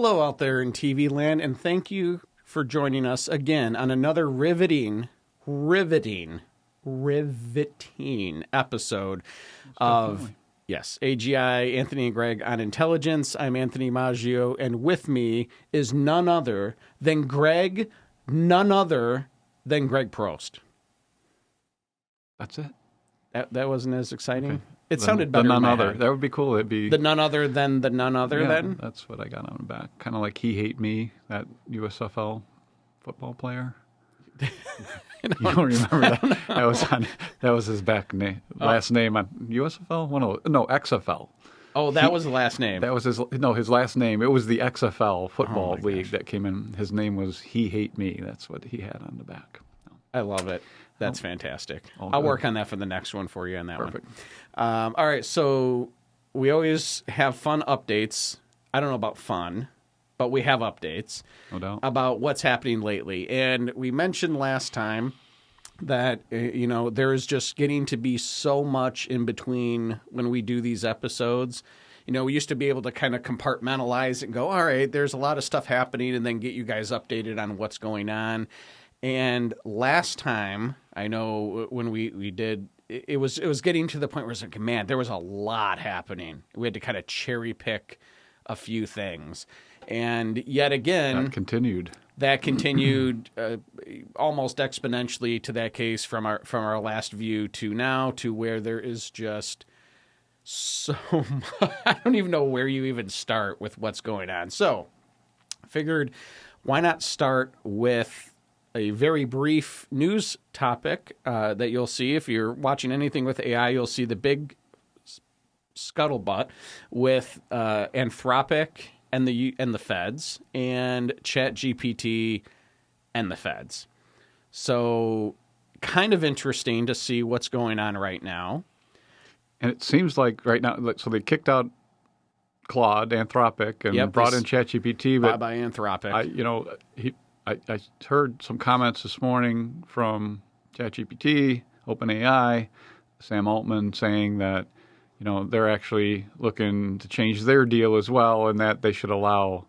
Hello out there in TV land, and thank you for joining us again on another riveting episode of, yes, AGI, Anthony and Greg on Intelligence. I'm Anthony Moggio, and with me is none other than Greg Prost. That's it? That wasn't as exciting? Okay. It the, sounded better the none in my other. head. That would be cool. It'd be the none other than the none other then? That's what I got on the back. Kind of like He Hate Me, that USFL football player. You don't remember that? That was his last name on USFL? No, XFL. Oh, that was the last name. That was his last name. It was the XFL football league that came in. His name was He Hate Me. That's what he had on the back. I love it. That's fantastic. I'll work on that for the next one for you on that Perfect. one. All right, so we always have fun updates. I don't know about fun, but we have updates. No doubt. About what's happening lately. And we mentioned last time that, there is just getting to be so much in between when we do these episodes. We used to be able to kind of compartmentalize and go, all right, there's a lot of stuff happening, and then get you guys updated on what's going on. And last time, I know when we did, it was getting to the point where it's like, man, there was a lot happening. We had to kind of cherry pick a few things. And yet again, that continued almost exponentially to that case from our last view to now, to where there is just so much. I don't even know where you even start with what's going on. So I figured, why not start with a very brief news topic that you'll see. If you're watching anything with AI, you'll see the big scuttlebutt with Anthropic and the feds, and ChatGPT and the feds. So kind of interesting to see what's going on right now. And it seems like right now, so they kicked out Claude, Anthropic, and brought in ChatGPT. Bye-bye, Anthropic. I heard some comments this morning from ChatGPT, OpenAI, Sam Altman, saying that, they're actually looking to change their deal as well, and that they should allow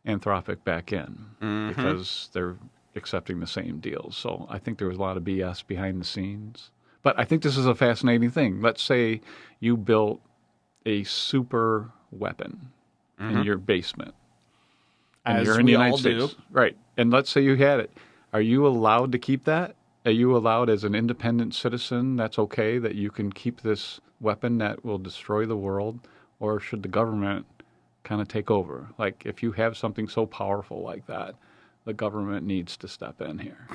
Anthropic back in because they're accepting the same deals. So I think there was a lot of BS behind the scenes. But I think this is a fascinating thing. Let's say you built a super weapon in your basement. And as you're in the we United all States. do. Right. And let's say you had it. Are you allowed to keep that? Are you allowed as an independent citizen, that's okay, that you can keep this weapon that will destroy the world? Or should the government kind of take over? Like, if you have something so powerful like that, the government needs to step in here.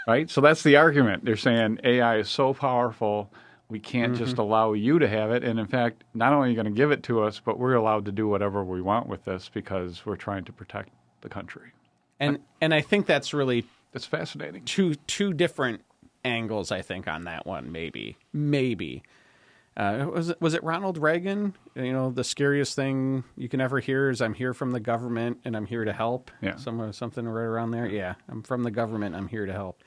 Right? So that's the argument. They're saying AI is so powerful, we can't just allow you to have it. And in fact, not only are you going to give it to us, but we're allowed to do whatever we want with this because we're trying to protect the country. And I think that's really... That's fascinating. Two different angles, I think, on that one, maybe. Was it Ronald Reagan? The scariest thing you can ever hear is, I'm here from the government and I'm here to help. Yeah. Something right around there. Yeah, I'm from the government, I'm here to help.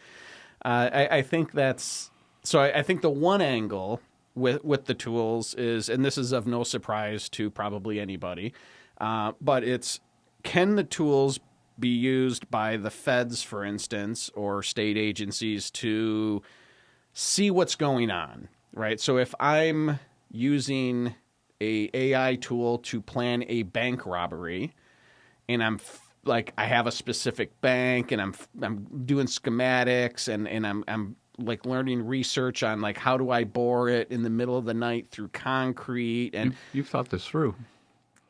I think that's... So I think the one angle with the tools is, and this is of no surprise to probably anybody, but it's, can the tools be used by the feds, for instance, or state agencies to see what's going on, right? So if I'm using a AI tool to plan a bank robbery, and I have a specific bank, and I'm doing schematics, and I'm like learning research on like how do I bore it in the middle of the night through concrete, and you've thought this through.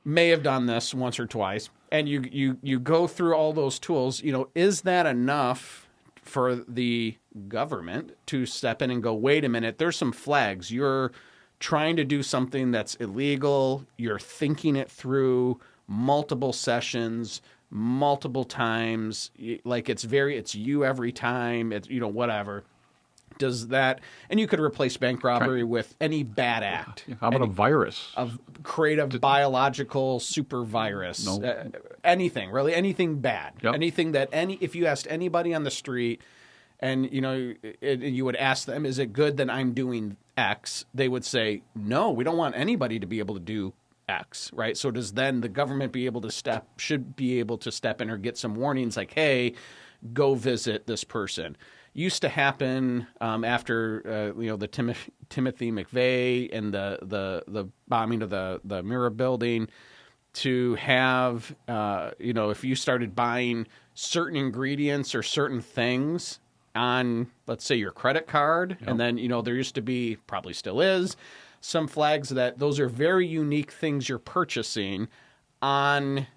May have done this once or twice, and you go through all those tools. Is that enough for the government to step in and go, wait a minute, there's some flags. You're trying to do something that's illegal. You're thinking it through multiple sessions, multiple times. Like it's you every time. It's whatever. Does that, and you could replace bank robbery with any bad act. How about a virus? Create a biological super virus. No. Anything, really, anything bad. Yep. Anything that if you asked anybody on the street, and you would ask them, is it good that I'm doing X? They would say, no, we don't want anybody to be able to do X, right? So does then the government should be able to step in or get some warnings like, hey, go visit this person. Used to happen after the Timothy McVeigh and the bombing of the Mirror building, to have if you started buying certain ingredients or certain things on, let's say, your credit card, and then there used to be, probably still is, some flags that those are very unique things you're purchasing on.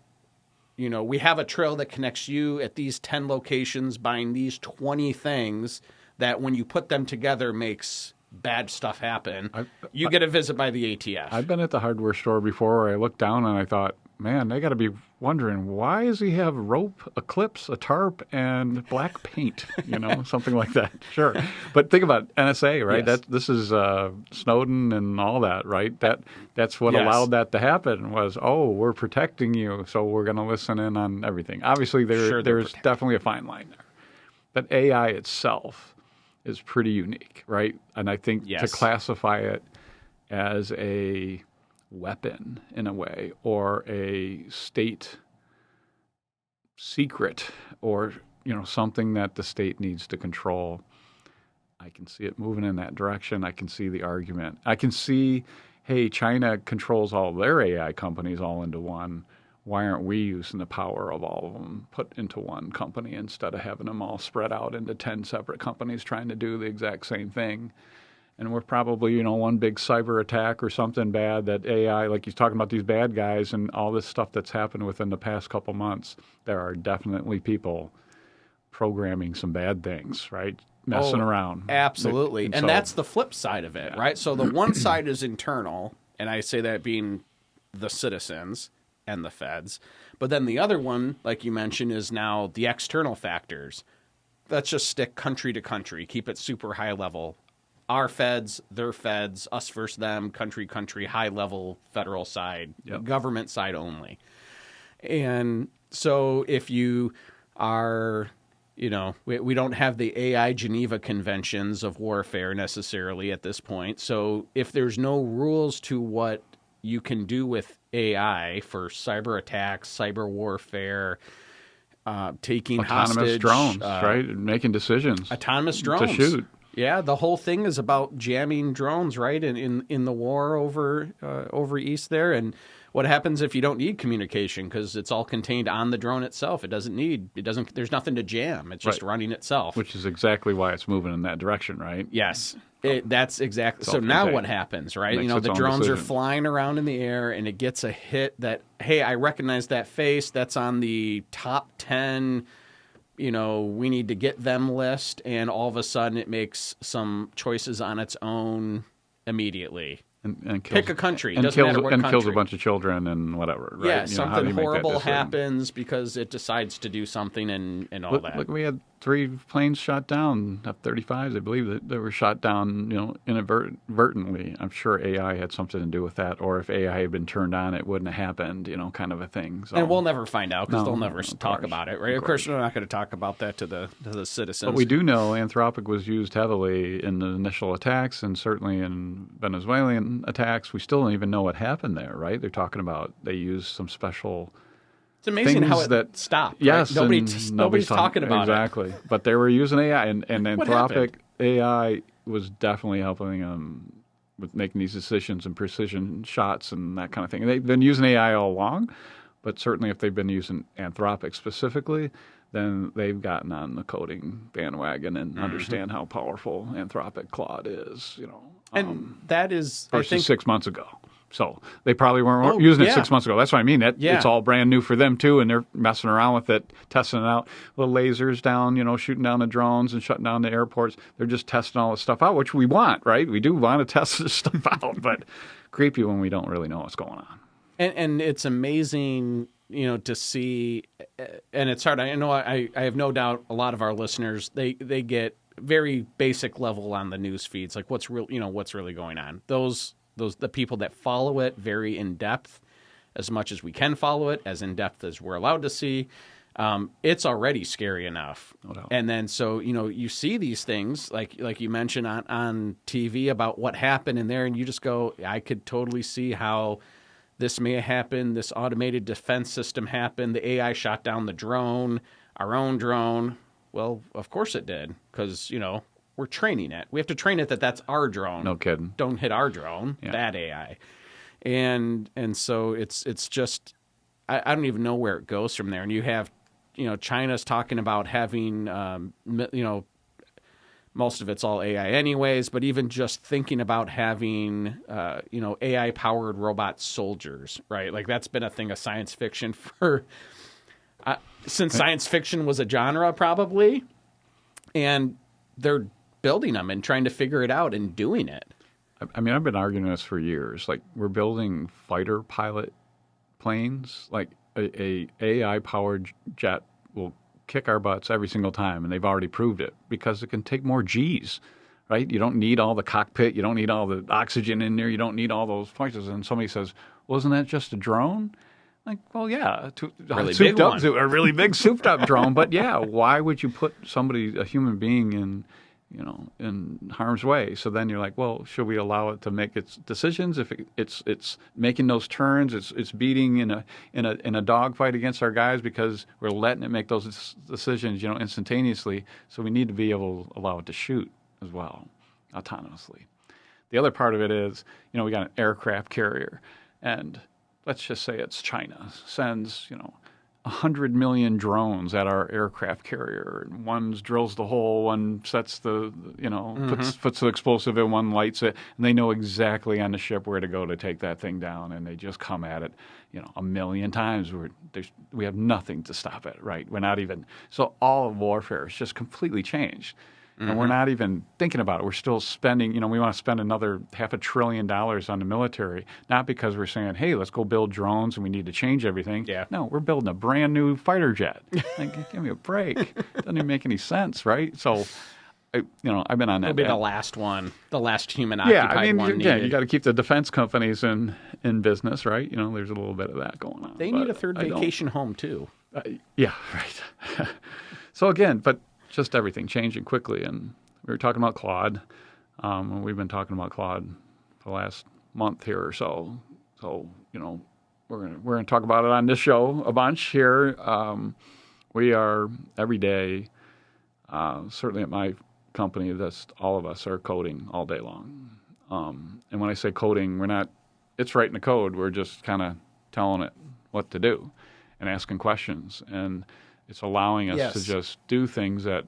We have a trail that connects you at these 10 locations buying these 20 things that when you put them together makes bad stuff happen. You get a visit by the ATF. I've been at the hardware store before where I looked down and I thought, man, they got to be wondering, why does he have rope, a clips, a tarp, and black paint? Something like that. Sure. But think about NSA, right? Yes. This is Snowden and all that, right? That's what allowed that to happen was, we're protecting you, so we're going to listen in on everything. Obviously, there's definitely a fine line there. But AI itself is pretty unique, right? And I think to classify it as a weapon in a way, or a state secret, or something that the state needs to control, I can see it moving in that direction. I can see the argument. I can see, hey, China controls all their AI companies all into one. Why aren't we using the power of all of them put into one company instead of having them all spread out into 10 separate companies trying to do the exact same thing? And we're probably, one big cyber attack or something bad that AI, like he's talking about these bad guys and all this stuff that's happened within the past couple months, there are definitely people programming some bad things, right? Messing around. Absolutely. And that's the flip side of it, right? So the one side is internal, and I say that being the citizens and the feds. But then the other one, like you mentioned, is now the external factors. Let's just stick country to country, keep it super high level. Our feds, their feds, us versus them, country, high level, federal side, government side only. And so if you are, we don't have the AI Geneva Conventions of warfare necessarily at this point. So if there's no rules to what you can do with AI for cyber attacks, cyber warfare, taking autonomous drones, right? Making decisions. Autonomous drones. To shoot. Yeah, the whole thing is about jamming drones, right? In the war over east there, and what happens if you don't need communication because it's all contained on the drone itself? There's nothing to jam. It's just running itself. Which is exactly why it's moving in that direction, right? Yes. That's exactly. So now what happens, right? The drones are flying around in the air, and it gets a hit that, hey, I recognize that face. That's on the top 10. We need to get them list, and all of a sudden it makes some choices on its own immediately. And pick a country. And, doesn't matter what country. Kills a bunch of children and whatever. Right? Yeah, something horrible happens because it decides to do something and all that. Look, we had 3 planes shot down, F-35s, I believe, that they were shot down, inadvertently. I'm sure AI had something to do with that, or if AI had been turned on, it wouldn't have happened, kind of a thing. So, and we'll never find out because they'll never talk about it, right? Of course, we're not going to talk about that to the citizens. But we do know Anthropic was used heavily in the initial attacks, and certainly in Venezuelan attacks. We still don't even know what happened there, right? They're talking about they used some special. It's amazing how it stopped. Yes, right? Nobody's talking about it. Exactly. But they were using AI, and Anthropic AI was definitely helping them with making these decisions and precision shots and that kind of thing. And they've been using AI all along, but certainly if they've been using Anthropic specifically, then they've gotten on the coding bandwagon and understand how powerful Anthropic Claude is. And that is, versus I think, 6 months ago. So they probably weren't using it 6 months ago. That's what I mean. It's all brand new for them, too, and they're messing around with it, testing it out. Little lasers down, shooting down the drones and shutting down the airports. They're just testing all this stuff out, which we want, right? We do want to test this stuff out, but creepy when we don't really know what's going on. And it's amazing, to see, and it's hard. I know I have no doubt a lot of our listeners, they get very basic level on the news feeds, like what's really going on. The people that follow it very in depth, as much as we can follow it, as in depth as we're allowed to see, it's already scary enough. No doubt. And then so you see these things like you mentioned on TV about what happened in there, and you just go, I could totally see how this may have happened, this automated defense system happened, the AI shot down the drone, our own drone. Well, of course it did, because, we're training it. We have to train it that that's our drone. No kidding. Don't hit our drone, bad AI. And so it's just, I don't even know where it goes from there. And you have, China's talking about having, most of it's all AI anyways, but even just thinking about having, AI-powered robot soldiers, right? Like that's been a thing of science fiction for, since science fiction was a genre probably, and they're building them and trying to figure it out and doing it. I mean, I've been arguing this for years. Like we're building fighter pilot planes, like a AI-powered jet will kick our butts every single time, and they've already proved it because it can take more G's, right? You don't need all the cockpit, you don't need all the oxygen in there, you don't need all those places. And somebody says, well, isn't that just a drone? Like, well, yeah, a really big souped up drone, but yeah, why would you put a human being in harm's way? So then you're like, well, should we allow it to make its decisions? If it's making those turns, it's beating in a dogfight against our guys because we're letting it make those decisions, instantaneously. So we need to be able to allow it to shoot as well, autonomously. The other part of it is, we got an aircraft carrier, and let's just say it's China sends, 100 million drones at our aircraft carrier. One drills the hole, one sets puts the explosive in, one lights it, and they know exactly on the ship where to go to take that thing down, and they just come at it, a million times. We have nothing to stop it, right? We're not even, so all of warfare is just completely changed. And we're not even thinking about it. We're still spending, we want to spend another $500 billion on the military, not because we're saying, hey, let's go build drones and we need to change everything. Yeah. No, we're building a brand new fighter jet. Like, give me a break. Doesn't even make any sense, right? So, I've been on that. It'll be the last one, the last human-occupied one needed. You got to keep the defense companies in business, right? There's a little bit of that going on. They need a third vacation home, too. Yeah, right. So again, but just everything changing quickly. And we were talking about Claude, and we've been talking about Claude for the last month here or so. So, we're gonna talk about it on this show a bunch here. We are every day, certainly at my company, all of us are coding all day long. And when I say coding, it's writing the code. We're just kind of telling it what to do and asking questions. And it's allowing us to just do things that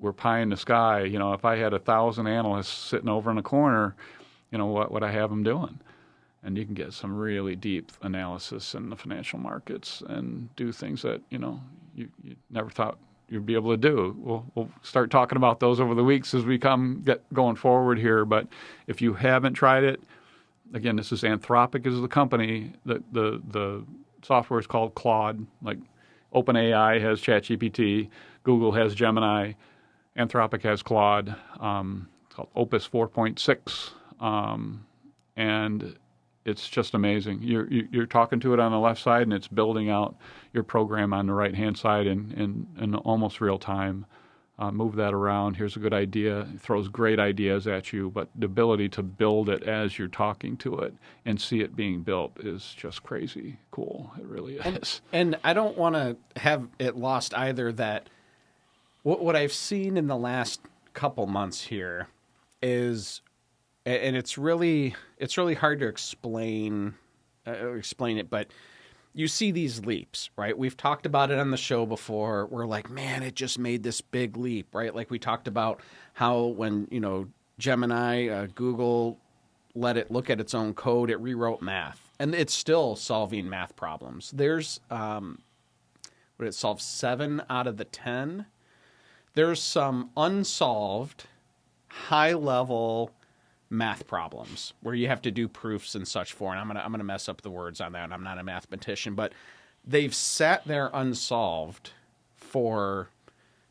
were pie in the sky. If I had 1,000 analysts sitting over in a corner, what would I have them doing? And you can get some really deep analysis in the financial markets and do things that, you never thought you'd be able to do. We'll start talking about those over the weeks as we get going forward here. But if you haven't tried it, again, this is Anthropic is the company. The software is called Claude, like OpenAI has ChatGPT, Google has Gemini, Anthropic has Claude. It's called Opus 4.6, and it's just amazing. You're talking to it on the left side, and it's building out your program on the right-hand side in almost real time. Move that around. Here's a good idea. It throws great ideas at you, but the ability to build it as you're talking to it and see it being built is just crazy cool. It really is. And I don't want to have it lost either that what I've seen in the last couple months here is, and it's really hard to explain it, but you see these leaps, right? We've talked about it on the show before. We're like, man, it just made this big leap, right? Like we talked about how when, Gemini, Google let it look at its own code, it rewrote math. And it's still solving math problems. There's, it solves 7 out of the 10. There's some unsolved, high-level math problems where you have to do proofs and such for, and I'm gonna mess up the words on that, and I'm not a mathematician, but they've sat there unsolved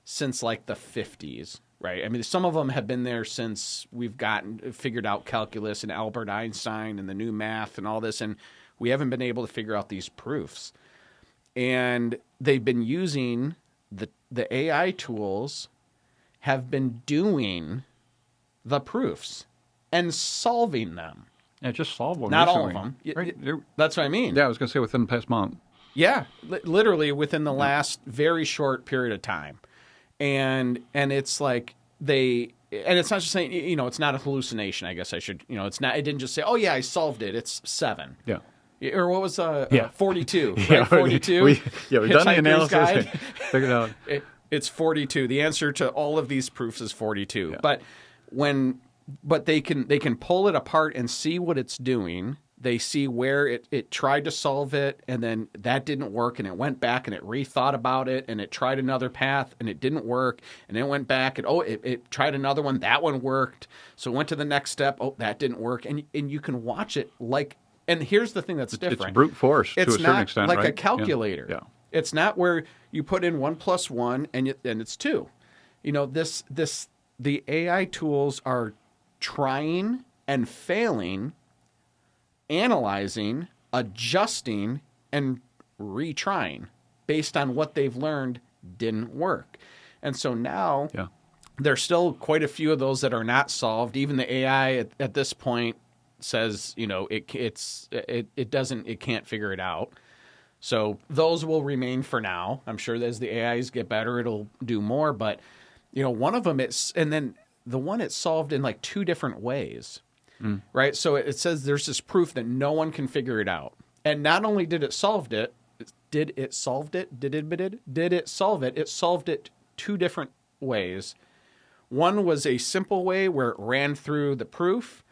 since like the 50s, right? I mean, some of them have been there since we've figured out calculus and Albert Einstein and the new math and all this, and we haven't been able to figure out these proofs. And they've been using the AI tools have been doing the proofs and solving them. Yeah, just solved one Not recently. all of them. Right? That's what I mean. Yeah, I was going to say within the past month. Yeah, literally within the last very short period of time. And it's like and it's not just saying, it's not a hallucination, I guess I should, it's not, it didn't just say, oh yeah, I solved it. It's 7. Yeah. Or what was 42, Yeah, right? 42. we've done the Hitchhiker's analysis. Guide. Figured out. It's 42. The answer to all of these proofs is 42. Yeah. But they can pull it apart and see what it's doing. They see where it tried to solve it, and then that didn't work, and it went back and it rethought about it, and it tried another path, and it didn't work, and it went back, and it tried another one. That one worked. So it went to the next step. Oh, that didn't work. And you can watch it like – and here's the thing that's different. It's brute force to a certain extent, like right? a calculator. Yeah. It's not where you put in 1 + 1 and it's 2. The AI tools are trying and failing, analyzing, adjusting, and retrying based on what they've learned didn't work. And so now there's still quite a few of those that are not solved. Even the AI at this point says, it can't figure it out. So those will remain for now. I'm sure as the AIs get better, it'll do more. But, one of them and then the one it's solved in like 2 different ways, right? So it says there's this proof that no one can figure it out. And not only did it solve it, it solved it 2 different ways. One was a simple way where it ran through the proof,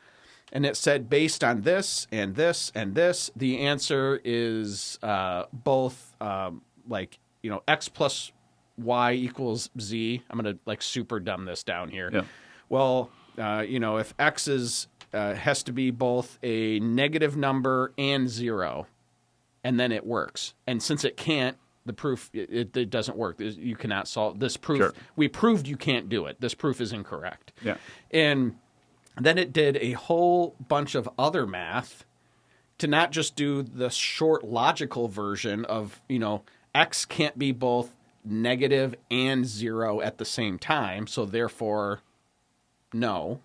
and it said, based on this and this and this, the answer is both X plus Y equals Z. I'm going to super dumb this down here. Yeah. Well, if X has to be both a negative number and 0, and then it works. And since it can't, the proof, it doesn't work. You cannot solve this proof. Sure. We proved you can't do it. This proof is incorrect. Yeah. And then it did a whole bunch of other math to not just do the short logical version of, X can't be both negative and 0 at the same time. So therefore, no,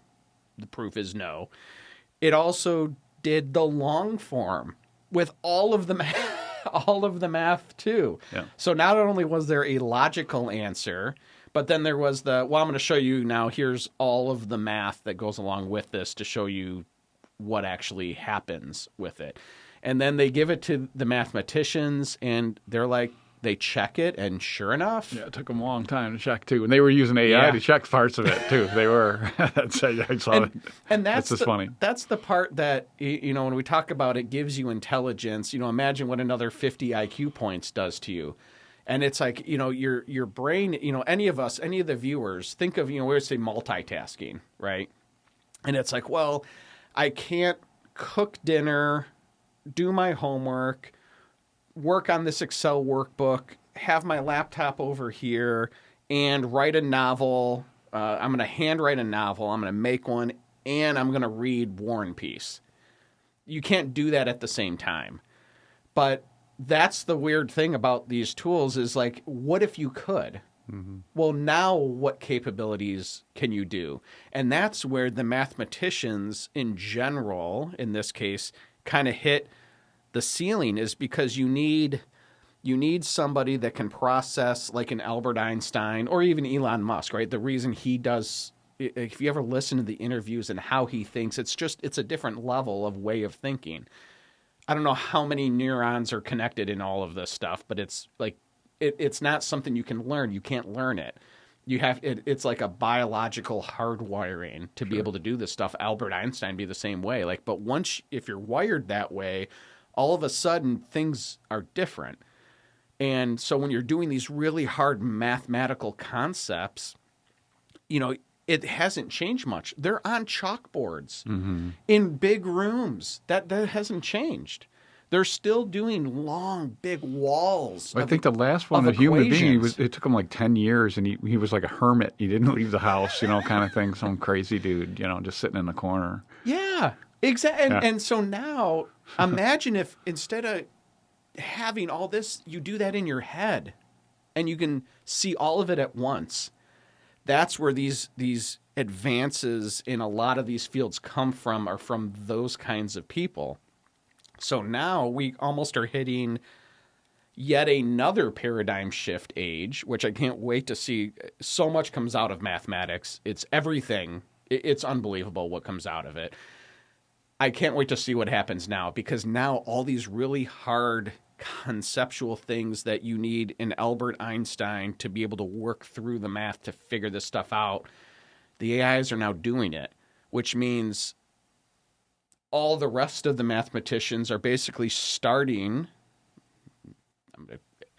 the proof is no. It also did the long form with all of the math too. Yeah. So not only was there a logical answer, but then there was I'm going to show you now, here's all of the math that goes along with this to show you what actually happens with it. And then they give it to the mathematicians, and they're like, they check it, and sure enough. Yeah, it took them a long time to check, too. And they were using AI to check parts of it, too. They were. I saw it. And that's just funny. That's the part that, when we talk about it gives you intelligence, imagine what another 50 IQ points does to you. And it's like, your brain, any of the viewers, think of, we would say multitasking, right? And it's like, well, I can't cook dinner, do my homework, work on this Excel workbook, have my laptop over here, and write a novel. I'm going to handwrite a novel. I'm going to make one, and I'm going to read War and Peace. You can't do that at the same time. But that's the weird thing about these tools is like, what if you could? Mm-hmm. Well, now what capabilities can you do? And that's where the mathematicians in general, in this case, kind of hit the ceiling, is because you need somebody that can process like an Albert Einstein or even Elon Musk, right? The reason he does, if you ever listen to the interviews and how he thinks, it's a different level of way of thinking. I don't know how many neurons are connected in all of this stuff, but it's like it's not something you can learn. You can't learn it. It's like a biological hardwiring to be able to do this stuff. Albert Einstein be the same way. But if you're wired that way, all of a sudden things are different. And so when you're doing these really hard mathematical concepts, it hasn't changed much. They're on chalkboards in big rooms. That hasn't changed. They're still doing long, big walls. I think the last one, a human being, it took him like 10 years, and he was like a hermit. He didn't leave the house, kind of thing. Some crazy dude, just sitting in the corner. Yeah, exactly. And so now, imagine if instead of having all this, you do that in your head, and you can see all of it at once. That's where these advances in a lot of these fields come from are from those kinds of people. So now we almost are hitting yet another paradigm shift age, which I can't wait to see. So much comes out of mathematics. It's everything. It's unbelievable what comes out of it. I can't wait to see what happens now, because now all these really hard conceptual things that you need an Albert Einstein to be able to work through the math to figure this stuff out, the AIs are now doing it, which means all the rest of the mathematicians are basically starting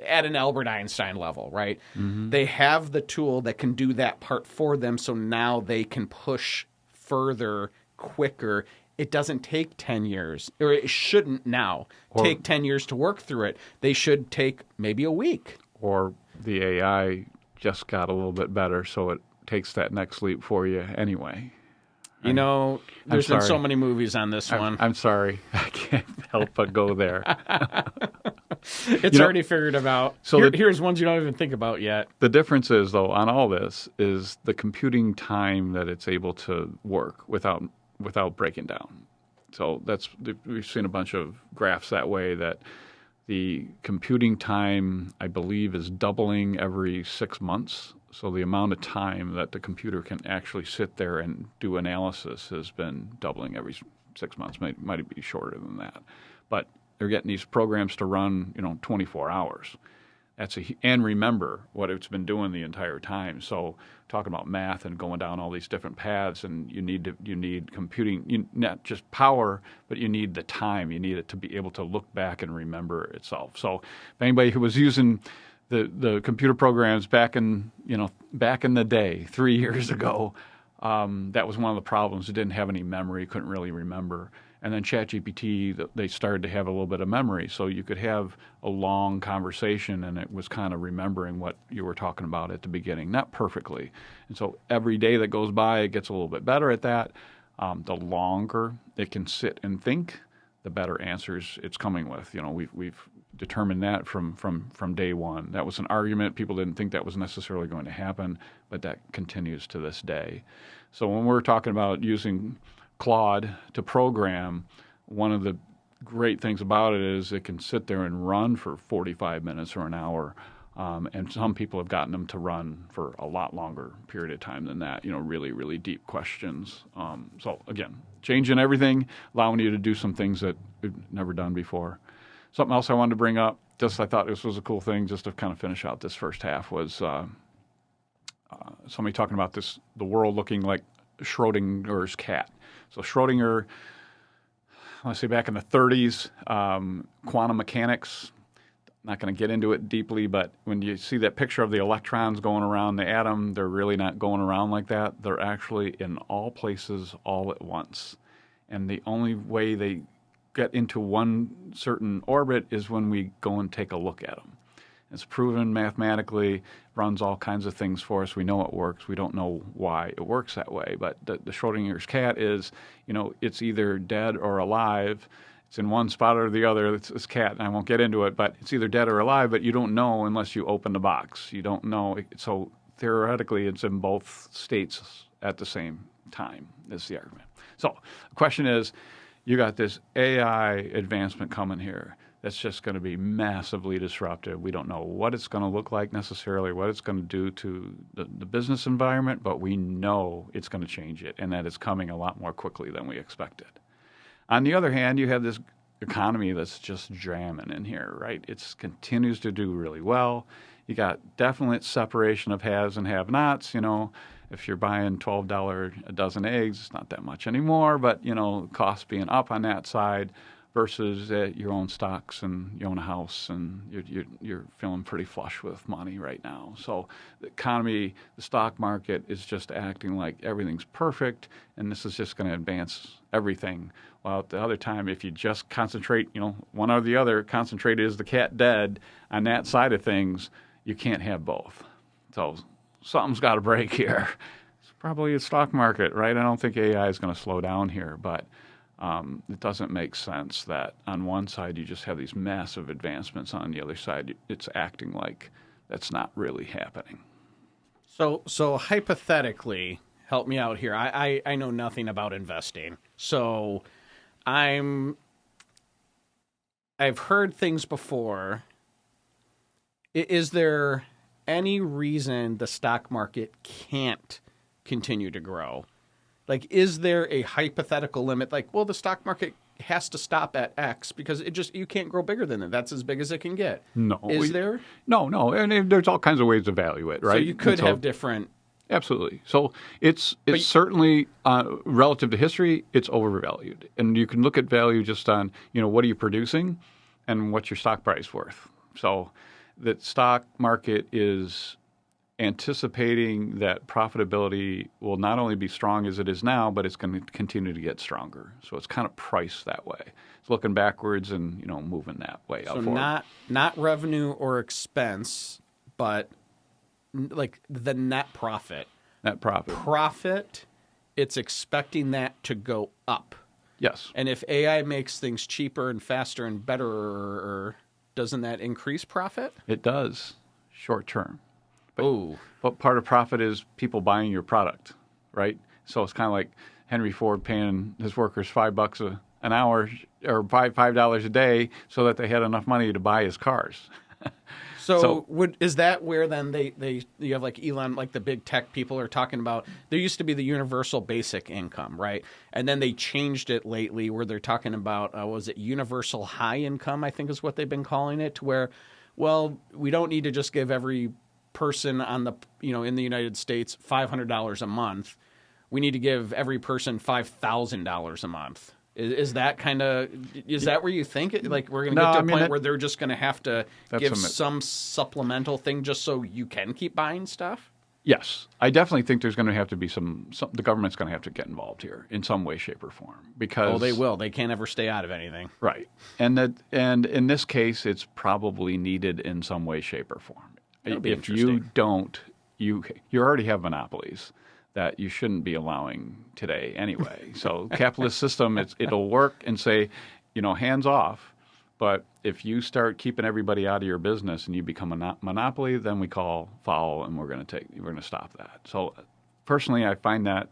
at an Albert Einstein level, right? Mm-hmm. They have the tool that can do that part for them, so now they can push further, quicker. It doesn't take 10 years, or it shouldn't now take 10 years to work through it. They should take maybe a week. Or the AI just got a little bit better, so it takes that next leap for you anyway. You know, there's been so many movies on this one. I'm sorry. I can't help but go there. It's already figured about. So here's ones you don't even think about yet. The difference is, though, on all this is the computing time that it's able to work without breaking down. So we've seen a bunch of graphs that way, that the computing time, I believe, is doubling every 6 months. So the amount of time that the computer can actually sit there and do analysis has been doubling every 6 months. Might be shorter than that. But they're getting these programs to run, 24 hours. And remember what it's been doing the entire time. So talking about math and going down all these different paths, and you need computing, not just power, but you need the time. You need it to be able to look back and remember itself. So if anybody who was using the computer programs back in the day, 3 years ago, that was one of the problems. It didn't have any memory, couldn't really remember. And then ChatGPT, they started to have a little bit of memory, so you could have a long conversation, and it was kind of remembering what you were talking about at the beginning, not perfectly. And so every day that goes by, it gets a little bit better at that. The longer it can sit and think, the better answers it's coming with. We've determined that from day one. That was an argument. People didn't think that was necessarily going to happen, but that continues to this day. So when we're talking about using Claude to program, one of the great things about it is it can sit there and run for 45 minutes or an hour. And some people have gotten them to run for a lot longer period of time than that, really, really deep questions. So again, changing everything, allowing you to do some things that we've never done before. Something else I wanted to bring up, I thought this was a cool thing just to kind of finish out this first half, was somebody talking about the world looking like Schrodinger's cat. So Schrodinger, I want to say back in the 30s, quantum mechanics, not going to get into it deeply, but when you see that picture of the electrons going around the atom, they're really not going around like that. They're actually in all places all at once. And the only way they get into one certain orbit is when we go and take a look at them. It's proven mathematically, runs all kinds of things for us. We know it works. We don't know why it works that way. But the Schrodinger's cat is, it's either dead or alive. It's in one spot or the other. It's cat, and I won't get into it, but it's either dead or alive, but you don't know unless you open the box. You don't know. So theoretically, it's in both states at the same time, is the argument. So the question is, you got this AI advancement coming here that's just going to be massively disruptive. We don't know what it's going to look like necessarily, what it's going to do to the business environment, but we know it's going to change it, and that it's coming a lot more quickly than we expected. On the other hand, you have this economy that's just jamming in here, right? It continues to do really well. You got definite separation of haves and have-nots. If you're buying $12 a dozen eggs, it's not that much anymore, but, costs being up on that side, versus your own stocks, and you own a house, and you're feeling pretty flush with money right now. So the economy, the stock market is just acting like everything's perfect, and this is just going to advance everything. While at the other time, if you just concentrate, one or the other, concentrate is the cat dead on that side of things, you can't have both. So something's got to break here. It's probably the stock market, right? I don't think AI is going to slow down here, but it doesn't make sense that on one side you just have these massive advancements, on the other side it's acting like that's not really happening. So hypothetically, help me out here. I know nothing about investing, so I've heard things before. Is there any reason the stock market can't continue to grow? Like, is there a hypothetical limit? Like, well, the stock market has to stop at X because you can't grow bigger than that. That's as big as it can get. No. Is there? No. And there's all kinds of ways to value it, right? So you could have different. Absolutely. So it's certainly relative to history, it's overvalued, and you can look at value just on what are you producing, and what's your stock price worth. So the stock market is anticipating that profitability will not only be strong as it is now, but it's going to continue to get stronger. So it's kind of priced that way. It's looking backwards and moving that way So out forward. not revenue or expense, but like the net profit. Net profit. Profit, it's expecting that to go up. Yes. And if AI makes things cheaper and faster and better, doesn't that increase profit? It does, short term. Oh. But part of profit is people buying your product, right? So it's kind of like Henry Ford paying his workers $5 an hour or $5 a day so that they had enough money to buy his cars. So is that where then you have like Elon, like the big tech people are talking about, there used to be the universal basic income, right? And then they changed it lately where they're talking about, was it universal high income, I think is what they've been calling it, to where, well, we don't need to just give every person on the, in the United States $500 a month. We need to give every person $5,000 a month. Is that where you think it? Like we're going to get to a point where they're just going to have to give some supplemental thing just so you can keep buying stuff? Yes, I definitely think there's going to have to be the government's going to have to get involved here in some way, shape, or form because they will. They can't ever stay out of anything, right? And in this case, it's probably needed in some way, shape, or form. If you don't, you already have monopolies that you shouldn't be allowing today anyway. So capitalist system, it'll work and say, hands off. But if you start keeping everybody out of your business and you become a monopoly, then we call foul and we're going to stop that. So personally, I find that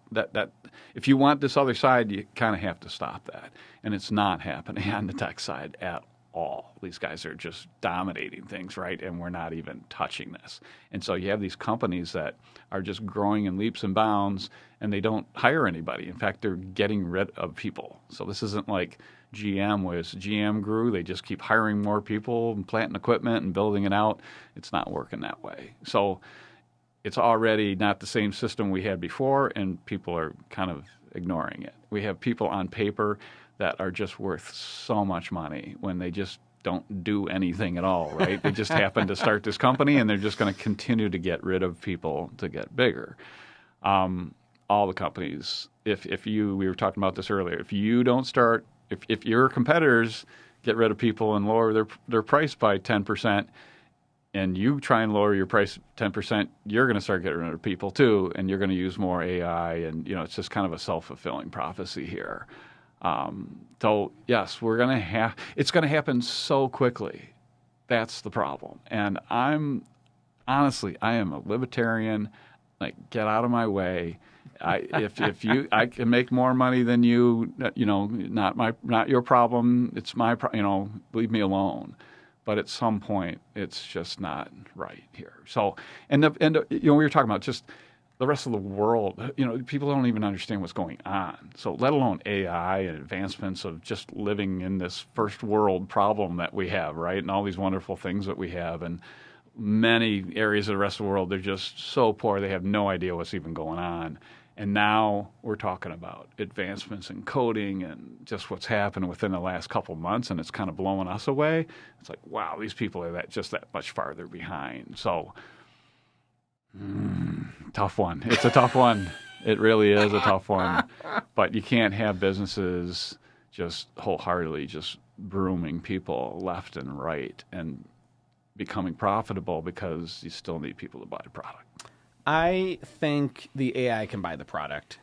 if you want this other side, you kind of have to stop that. And it's not happening on the tech side at all. These guys are just dominating things, right? And we're not even touching this. And so you have these companies that are just growing in leaps and bounds, and they don't hire anybody. In fact, they're getting rid of people. So this isn't like GM was. GM grew. They just keep hiring more people and planting equipment and building it out. It's not working that way. So it's already not the same system we had before, and people are kind of ignoring it. We have people on paper that are just worth so much money when they just don't do anything at all, right? They just happen to start this company, and they're just going to continue to get rid of people to get bigger. All the companies, we were talking about this earlier, if you don't start, if your competitors get rid of people and lower their price by 10%, and you try and lower your price 10%, you're going to start getting rid of people too, and you're going to use more AI, and it's just kind of a self-fulfilling prophecy here. So yes, it's going to happen so quickly. That's the problem. And I am a libertarian. Like, get out of my way. I can make more money than you, not your problem. It's my leave me alone. But at some point, it's just not right here. So, we were talking about just the rest of the world, people don't even understand what's going on. So let alone AI and advancements of just living in this first world problem that we have, right? And all these wonderful things that we have. And many areas of the rest of the world, they're just so poor, they have no idea what's even going on. And now we're talking about advancements in coding and just what's happened within the last couple of months, and it's kind of blowing us away. It's like, wow, these people are that much farther behind. So tough one. It's a tough one. It really is a tough one. But you can't have businesses just wholeheartedly just brooming people left and right and becoming profitable because you still need people to buy the product. I think the AI can buy the product.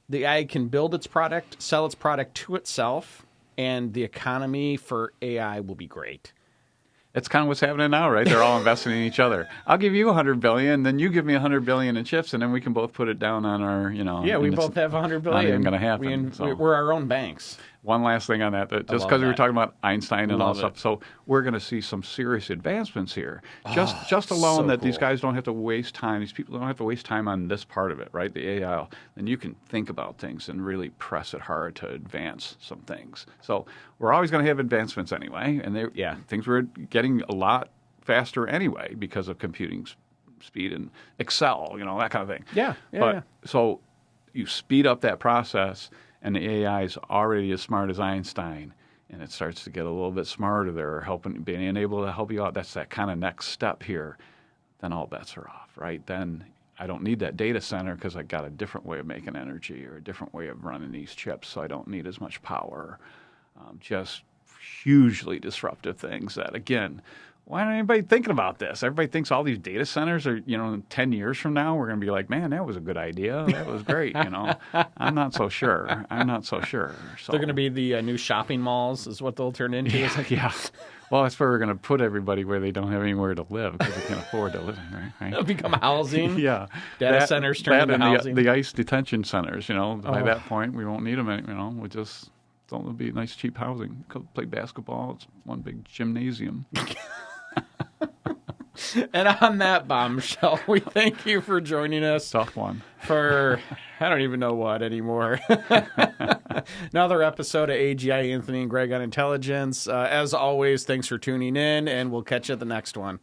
The AI can build its product, sell its product to itself, and the economy for AI will be great. It's kind of what's happening now, right? They're all investing in each other. I'll give you $100 billion, then you give me $100 billion in chips, and then we can both put it down on our, Yeah, we both have $100 billion. Not even going to happen. We're our own banks. One last thing on that, just because we were talking about Einstein and all stuff. So we're going to see some serious advancements here. Just alone so that cool. These guys don't have to waste time. These people don't have to waste time on this part of it, right? The AI. Then you can think about things and really press it hard to advance some things. So we're always going to have advancements anyway, and things were getting a lot faster anyway because of computing speed and Excel, that kind of thing. So you speed up that process. And the AI is already as smart as Einstein, and it starts to get a little bit smarter there, being able to help you out. That's that kind of next step here. Then all bets are off, right? Then I don't need that data center because I got a different way of making energy or a different way of running these chips, so I don't need as much power. Just hugely disruptive things that, again, why isn't anybody thinking about this? Everybody thinks all these data centers are, 10 years from now, we're going to be like, man, that was a good idea. That was great. I'm not so sure. So they're going to be the new shopping malls is what they'll turn into. Yeah. Well, that's where we're going to put everybody where they don't have anywhere to live because they can't afford to live, right? It'll become housing. Yeah. Data centers turn into housing. The ICE detention centers, by that point, we won't need them anymore. We just, it'll be nice, cheap housing. Go play basketball. It's one big gymnasium. And on that bombshell, we thank you for joining us. Tough one. For, I don't even know what anymore. Another episode of AGI, Anthony and Greg on Intelligence. As always, thanks for tuning in, and we'll catch you at the next one.